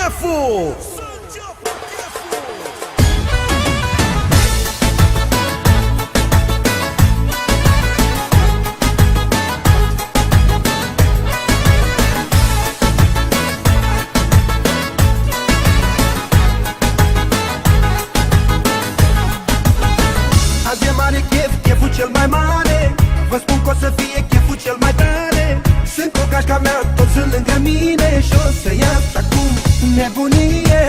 cheful! Azi e mare chef, cheful cel mai mare. Vă spun că o să fie cheful cel mai tare. Sunt cu gașca mea, toți sunt lângă mine. Și o să ias acum nebunie.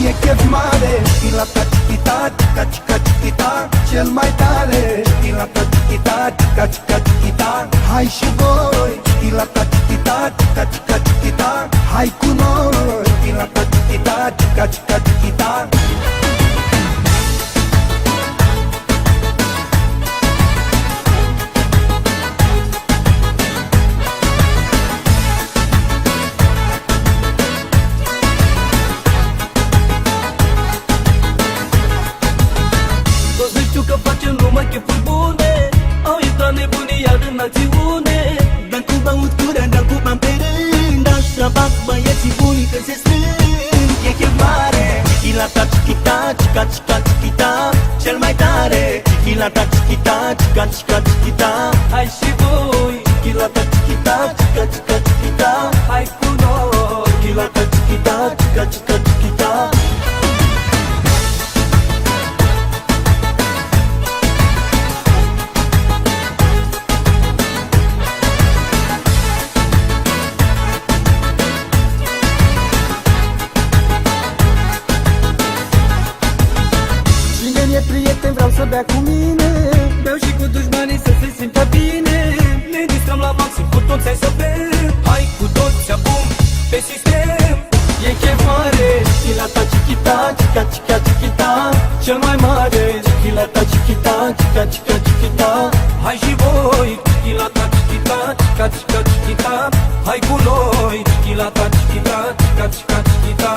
E chef mare, chilata chichita, chica chica chichita. Cel mai tare, chilata chichita, chica chica chichita. Hai și voi, chilata chichita, chica chica chichita. Hai cu noi, chilata chichita, chica chica chichita. Că facem numai chefuri bune. Au intrat nebunii iar în acțiune. Dăm cu băutură, dăm cu bani pe rând. Așa fac băieții buni când se strâng. E chef mare, chilata chichita, chica chica chichita. Cel mai tare, chilata chichita, chica chica chichita. Hai și voi, chilata chichita, chica chica chichita. Hai cu noi, chilata chichita, chica chica chichita. E prieten, vreau să bea cu mine. Beau și cu dușmanii să se simtă bine. Ne distrăm la maxim, cu toți hai să bem. Hai cu toți acum pe sistem. E chef mare, chilata chichita, chica chica chichita. Cel mai mare, chilata chichita, chica chica chichita. Hai și voi, chilata chichita, chica chica chichita. Hai cu noi, chilata chichita, chica chica chichita.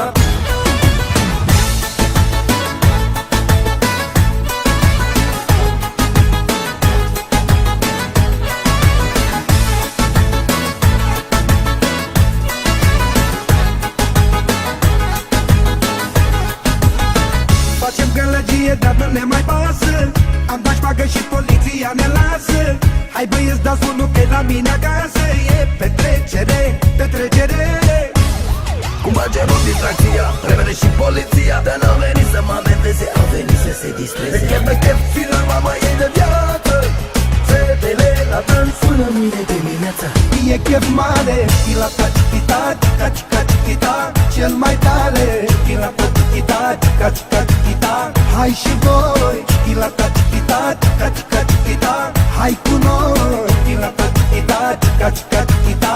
Facem gălăgie, dar nu ne mai pasă. Am dat șpagă și poliția ne lasă. Hai băieți, dați unul că la mine acasă. E petrecere, petrecere. Cum bage o distracția, repede și poliția. Dar n-au venit să mă amenteze, au venit să se distreze. De chef, filor, mama e de viață. Fetele la dans până mâine dimineața. E chef mare, chilata chichita, chica chica chichita. Cel mai tare, chilata chichita, chica chica chichita. Hai și voi, chilata chichita, chica chica chichita. Hai cu noi, chilata chichita, chica chica chichita.